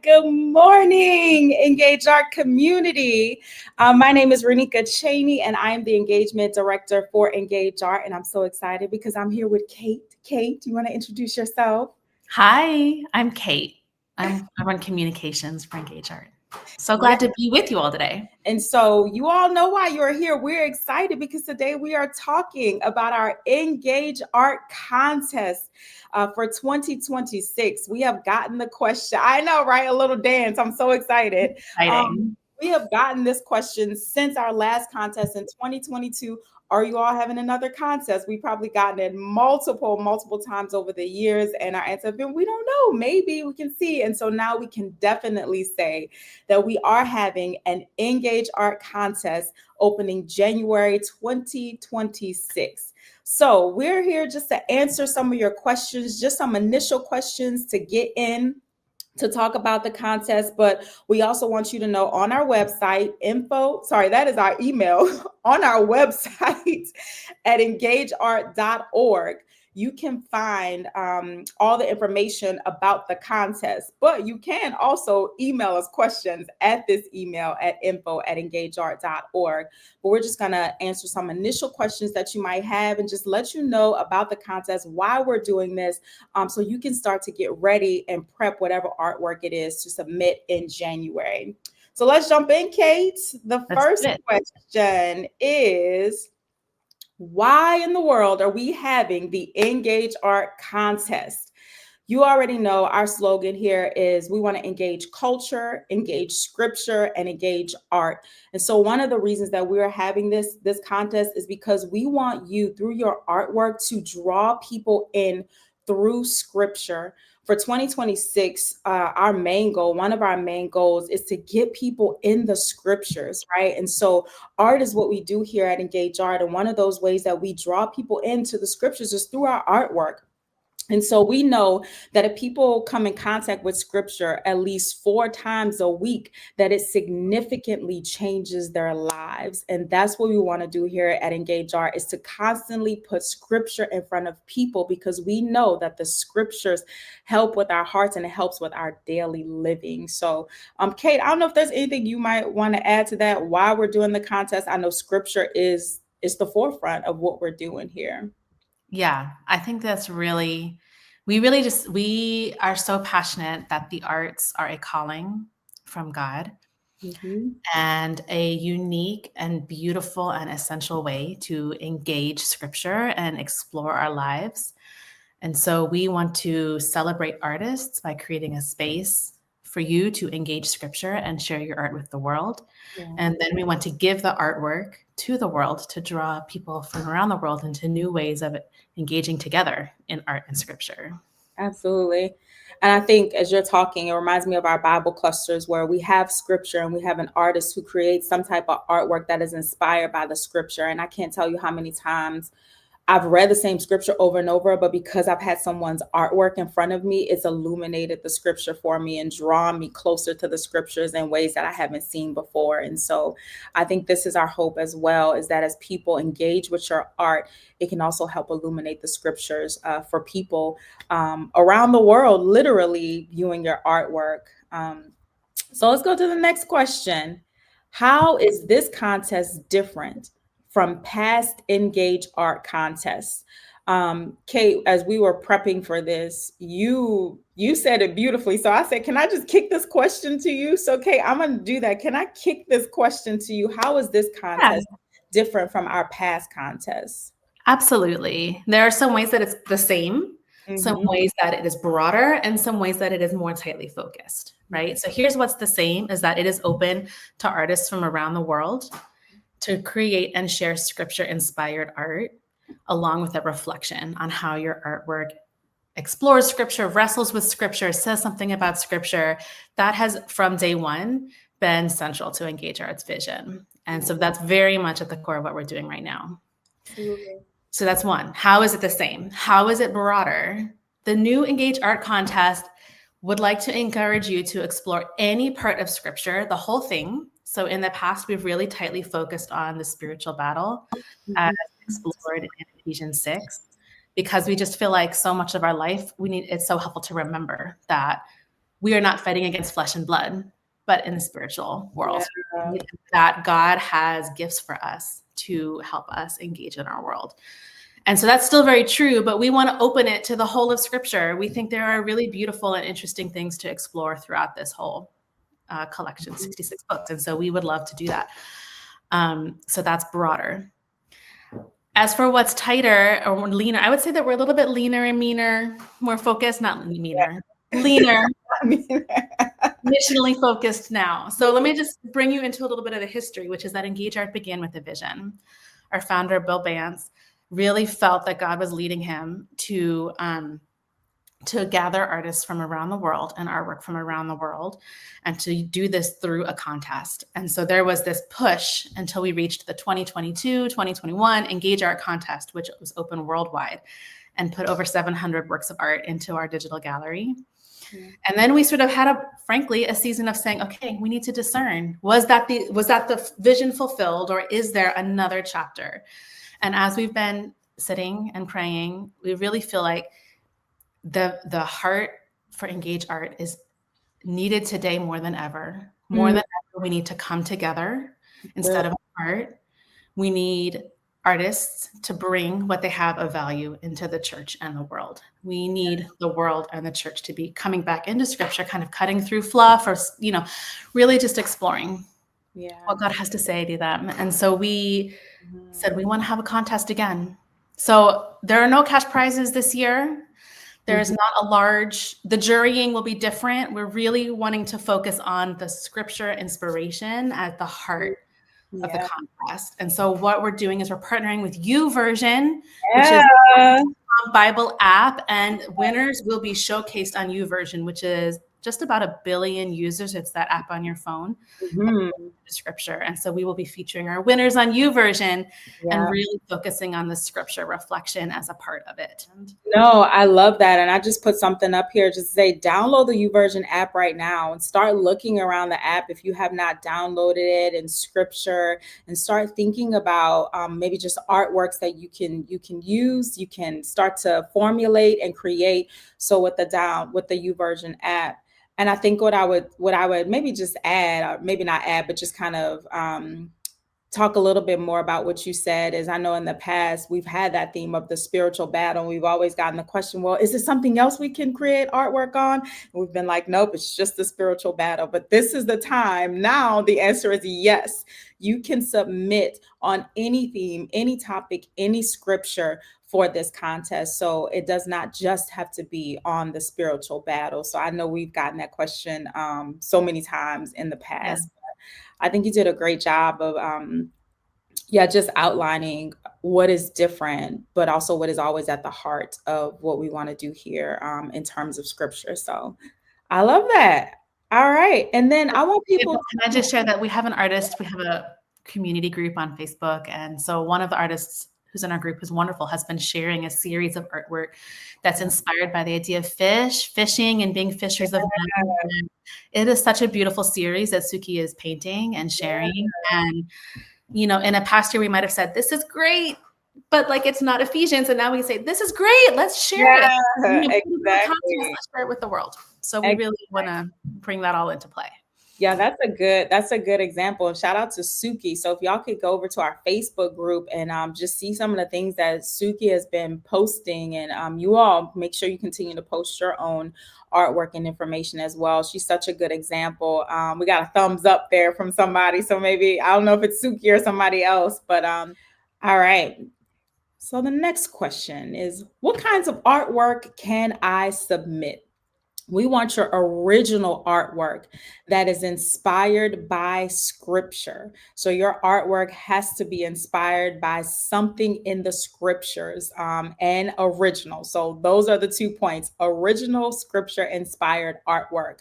Good morning, Engage Art community. My name is Renika Cheney, and I am the Engagement Director for Engage Art. And I'm so excited because I'm here with Kate. Kate, do you want to introduce yourself? Hi, I'm Kate. I run communications for Engage Art. So glad to be with you all today. And so you all know why you're here. We're excited because today we are talking about our Engage Art contest for 2026. We have gotten the question. I know, right? A little dance. I'm so excited. Exciting. We have gotten this question since our last contest in 2022. Are you all having another contest? We've probably gotten it multiple times over the years. And our answer has been, we don't know. Maybe we can see. And so now we can definitely say that we are having an Engage Art contest opening January 2026. So we're here just to answer some of your questions, just some initial questions to get in to talk about the contest, but we also want you to know on our website, that is our email, on our website at engageart.org, you can find all the information about the contest, but you can also email us questions at this email at info@engageart.org. But we're just gonna answer some initial questions that you might have and just let you know about the contest, why we're doing this, so you can start to get ready and prep whatever artwork it is to submit in January. So let's jump in, Kate. The first question is, why in the world are we having the Engage Art contest? You already know our slogan here is we want to engage culture, engage scripture, and engage art. And so one of the reasons that we're having this contest is because we want you, through your artwork, to draw people in through scripture. For 2026, one of our main goals is to get people in the scriptures, right? And so art is what we do here at Engage Art. And one of those ways that we draw people into the scriptures is through our artwork. And so we know that if people come in contact with scripture at least 4 times a week, that it significantly changes their lives. And that's what we want to do here at Engage Art, is to constantly put scripture in front of people, because we know that the scriptures help with our hearts and it helps with our daily living. So Kate, I don't know if there's anything you might want to add to that, why we're doing the contest. I know scripture is the forefront of what we're doing here. Yeah, I think that's we are so passionate that the arts are a calling from God, and a unique and beautiful and essential way to engage scripture and explore our lives. And so we want to celebrate artists by creating a space for you to engage scripture and share your art with the world. Yeah. And then we want to give the artwork to the world to draw people from around the world into new ways of engaging together in art and scripture. Absolutely. And I think as you're talking, it reminds me of our Bible clusters, where we have scripture and we have an artist who creates some type of artwork that is inspired by the scripture. And I can't tell you how many times I've read the same scripture over and over, but because I've had someone's artwork in front of me, it's illuminated the scripture for me and drawn me closer to the scriptures in ways that I haven't seen before. And so I think this is our hope as well, is that as people engage with your art, it can also help illuminate the scriptures for people around the world, literally viewing your artwork. So let's go to the next question. How is this contest different from past Engage Art contests? Kate, as we were prepping for this, you said it beautifully. So I said, can I just kick this question to you? So Kate, I'm going to do that. Can I kick this question to you? How is this contest different from our past contests? Absolutely. There are some ways that it's the same, some ways that it is broader, and some ways that it is more tightly focused, right? So here's what's the same, is that it is open to artists from around the world to create and share scripture-inspired art, along with a reflection on how your artwork explores scripture, wrestles with scripture, says something about scripture. That has, from day one, been central to Engage Art's vision. And so that's very much at the core of what we're doing right now. Absolutely. So that's one. How is it the same? How is it broader? The new Engage Art contest would like to encourage you to explore any part of scripture, the whole thing. So in the past, we've really tightly focused on the spiritual battle, as explored in Ephesians 6, because we just feel like so much of our life, it's so helpful to remember that we are not fighting against flesh and blood, but in the spiritual world. Yeah. That God has gifts for us to help us engage in our world. And so that's still very true, but we want to open it to the whole of Scripture. We think there are really beautiful and interesting things to explore throughout this whole collection, 66 books. And so we would love to do that. So that's broader. As for what's tighter or leaner, I would say that we're a little bit leaner and meaner, more focused, not meaner, leaner, missionally focused now. So let me just bring you into a little bit of the history, which is that Engage Art began with a vision. Our founder, Bill Bance, really felt that God was leading him to gather artists from around the world and artwork from around the world, and to do this through a contest. And so there was this push until we reached the 2022, 2021 Engage Art contest, which was open worldwide and put over 700 works of art into our digital gallery. Yeah. And then we sort of had frankly, a season of saying, okay, we need to discern, was that the vision fulfilled, or is there another chapter? And as we've been sitting and praying, we really feel like the heart for Engage Art is needed today more than ever. More than ever, we need to come together instead of apart. We need artists to bring what they have of value into the church and the world. We need the world and the church to be coming back into Scripture, kind of cutting through fluff, or really just exploring what God has to say to them. And so we said we want to have a contest again. So there are no cash prizes this year. There is not the jurying will be different. We're really wanting to focus on the Scripture inspiration at the heart of the contest. And so what we're doing is we're partnering with YouVersion, which is a Bible app, and winners will be showcased on YouVersion, which is just about 1 billion users. It's that app on your phone, Scripture. And so we will be featuring our winners on YouVersion and really focusing on the Scripture reflection as a part of it. No, I love that. And I just put something up here, just say, download the YouVersion app right now and start looking around the app if you have not downloaded it, in Scripture, and start thinking about maybe just artworks that you can use, you can start to formulate and create. So with the YouVersion app. And I think what I would maybe just add, or maybe not add, but just kind of talk a little bit more about what you said is, I know in the past we've had that theme of the spiritual battle. We've always gotten the question, well, is there something else we can create artwork on? And we've been like, nope, it's just the spiritual battle. But this is the time. Now the answer is yes. You can submit on any theme, any topic, any scripture for this contest. So it does not just have to be on the spiritual battle. So I know we've gotten that question so many times in the past. I think you did a great job of just outlining what is different, but also what is always at the heart of what we want to do here in terms of Scripture. So I love that. All right. And then I want people. Can I just share that we have an artist, we have a community group on Facebook. And so one of the artists who's in our group, who's wonderful, has been sharing a series of artwork that's inspired by the idea of fishing and being fishers of men. It is such a beautiful series that Suki is painting and sharing. And, in a past year, we might have said, this is great, but it's not Ephesians. And now we say, this is great. Let's share it. Exactly. Let's share it with the world. So we really want to bring that all into play. Yeah, that's a good example. And shout out to Suki. So if y'all could go over to our Facebook group and just see some of the things that Suki has been posting, and you all make sure you continue to post your own artwork and information as well. She's such a good example. We got a thumbs up there from somebody. So maybe, I don't know if it's Suki or somebody else, but all right. So the next question is, what kinds of artwork can I submit? We want your original artwork that is inspired by Scripture. So your artwork has to be inspired by something in the Scriptures, and original. So those are the 2 points: original, Scripture inspired artwork.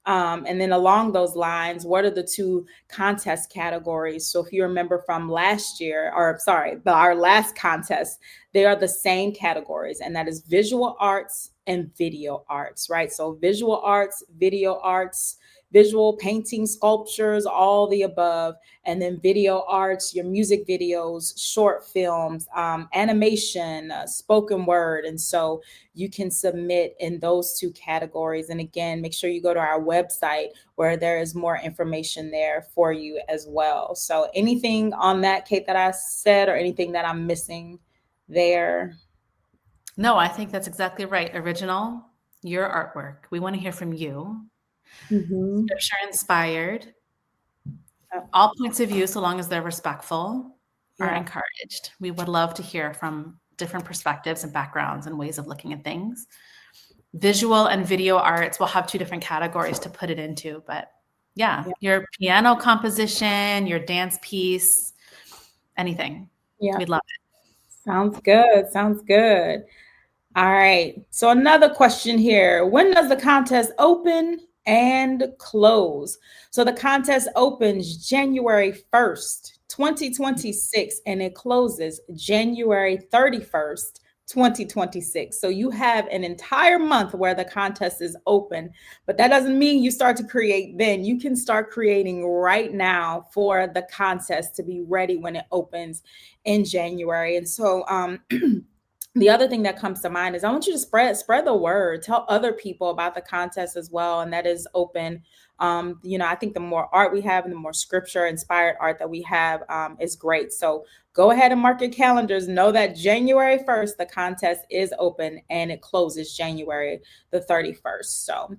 And then along those lines, what are the 2 contest categories? So if you remember from last year, our last contest, they are the same categories, and that is visual arts and video arts, right? So visual arts, video arts, visual, painting, sculptures, all the above. And then video arts, your music videos, short films, animation, spoken word. And so you can submit in those two categories. And again, make sure you go to our website where there is more information there for you as well. So anything on that, Kate, that I said, or anything that I'm missing there? No, I think that's exactly right. Original, your artwork. We want to hear from you. Mm-hmm. Scripture inspired. Oh, All points of view, so long as they're respectful, are yeah. encouraged. We would love to hear from different perspectives and backgrounds and ways of looking at things. Visual and video arts will have two different categories to put it into, but yeah, your piano composition, your dance piece, anything. Yeah. We'd love it. Sounds good. Sounds good. All right. So another question here. When does the contest open and close? So the contest opens January 1st, 2026, and it closes January 31st, 2026. So you have an entire month where the contest is open, but that doesn't mean you start to create then. You can start creating right now for the contest to be ready when it opens in January. And so the other thing that comes to mind is I want you to spread the word, tell other people about the contest as well, and that is open. I think the more art we have and the more scripture inspired art that we have is great. So go ahead and mark your calendars. Know that January 1st, the contest is open and it closes January the 31st. So,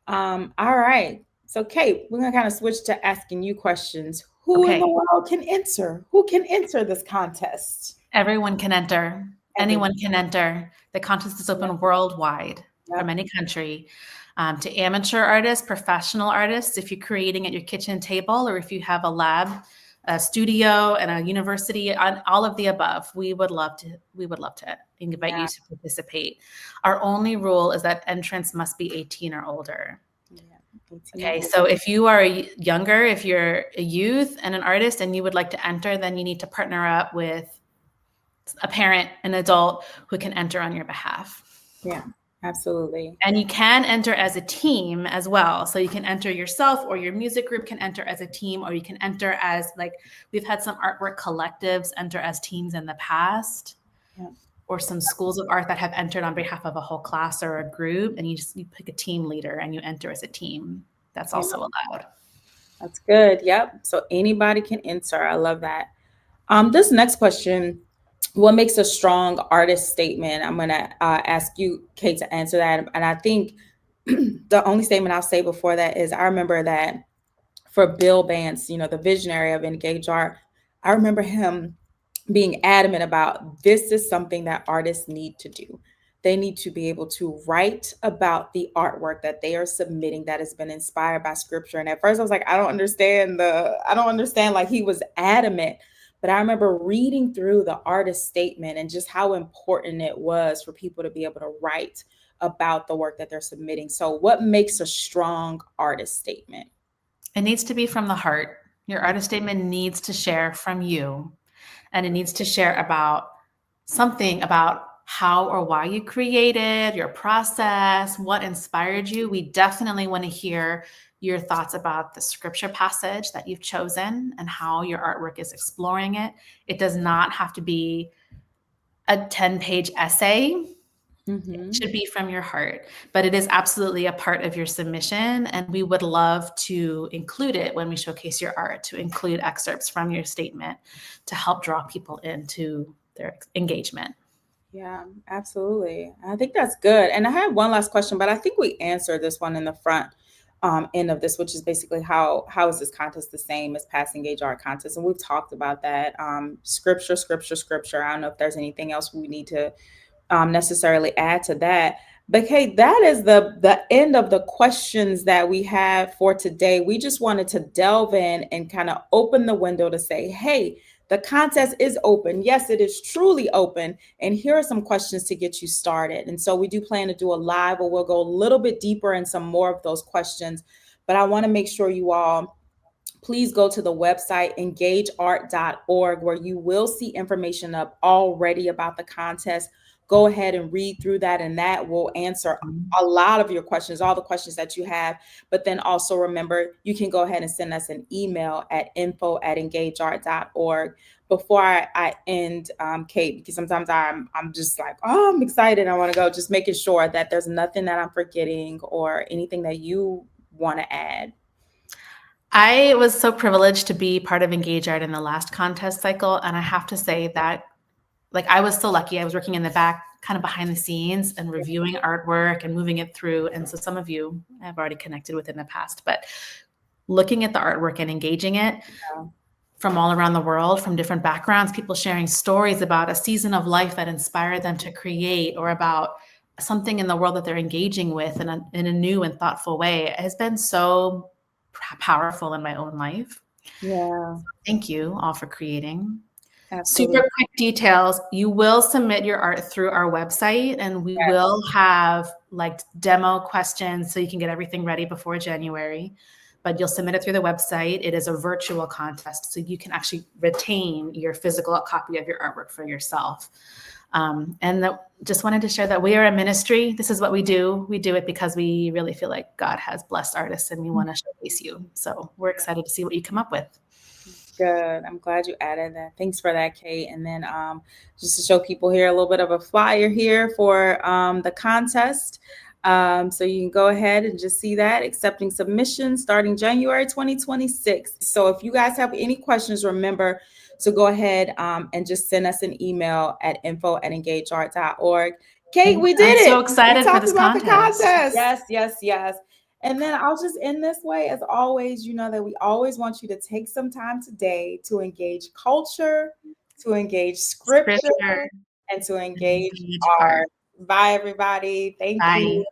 all right. So Kate, we're gonna kind of switch to asking you questions. Who in the world can enter? Who can enter this contest? Everyone can enter. Anyone can enter. The contest is open worldwide from any country. To amateur artists, professional artists, if you're creating at your kitchen table, or if you have a lab, a studio, and a university, on all of the above, we would love to invite you to participate. Our only rule is that entrance must be 18 or older. Okay, so if you are younger, if you're a youth and an artist and you would like to enter, then you need to partner up with a parent, an adult who can enter on your behalf. Yeah, absolutely. And you can enter as a team as well. So you can enter yourself, or your music group can enter as a team, or you can enter as, like, we've had some artwork collectives enter as teams in the past, or some schools of art that have entered on behalf of a whole class or a group, and you pick a team leader and you enter as a team. That's also allowed. That's good. Yep. So anybody can enter. I love that. This next question, what makes a strong artist statement? I'm going to ask you, Kate, to answer that. And I think the only statement I'll say before that is I remember that for Bill Bance, the visionary of Engage Art, I remember him being adamant about this is something that artists need to do. They need to be able to write about the artwork that they are submitting that has been inspired by scripture. And at first I was like, I don't understand, like he was adamant. But I remember reading through the artist statement and just how important it was for people to be able to write about the work that they're submitting. So what makes a strong artist statement? It needs to be from the heart. Your artist statement needs to share from you, and it needs to share about something about how or why you created, your process, what inspired you. We definitely want to hear your thoughts about the scripture passage that you've chosen and how your artwork is exploring it. It does not have to be a 10-page essay. It should be from your heart, but it is absolutely a part of your submission. And we would love to include it when we showcase your art, to include excerpts from your statement to help draw people into their engagement. Yeah, absolutely. I think that's good. And I have one last question, but I think we answered this one in the front end of this, which is basically how is this contest the same as past Engage Art contests? And we've talked about that. Scripture. I don't know if there's anything else we need to necessarily add to that. But Kate, that is the end of the questions that we have for today. We just wanted to delve in and kind of open the window to say, hey, the contest is open. Yes, it is truly open. And here are some questions to get you started. And so we do plan to do a live where we'll go a little bit deeper in some more of those questions. But I want to make sure you all please go to the website engageart.org, where you will see information up already about the contest. go ahead and read through that, and that will answer a lot of your questions, all the questions that you have. But then also remember, you can go ahead and send us an email at info@engageart.org. Before I end, Kate, because sometimes I'm just like, oh, I'm excited, I want to go, just making sure that there's nothing that I'm forgetting or anything that you want to add. I was so privileged to be part of Engage Art in the last contest cycle. And I have to say that, like, I was so lucky. I was working in the back, kind of behind the scenes and reviewing artwork and moving it through. And so some of you I've already connected with in the past, but looking at the artwork and engaging it from all around the world, from different backgrounds, people sharing stories about a season of life that inspired them to create, or about something in the world that they're engaging with in a new and thoughtful way, has been so powerful in my own life. Yeah. Thank you all for creating. Absolutely. Super quick details. You will submit your art through our website, and we will have like demo questions so you can get everything ready before January. But you'll submit it through the website. It is a virtual contest, so you can actually retain your physical copy of your artwork for yourself. Just wanted to share that we are a ministry. This is what we do. We do it because we really feel like God has blessed artists, and we want to showcase you. So we're excited to see what you come up with. Good. I'm glad you added that. Thanks for that, Kate. And then just to show people here a little bit of a flyer here for the contest. So you can go ahead and just see that, accepting submissions starting January 2026. So if you guys have any questions, remember to go ahead and just send us an email at info@engageart.org. Kate, we did it. I'm so excited for this contest. Yes, yes, yes. And then I'll just end this way. As always, you know that we always want you to take some time today to engage culture, to engage scripture, and to engage art. Bye, everybody. Thank you.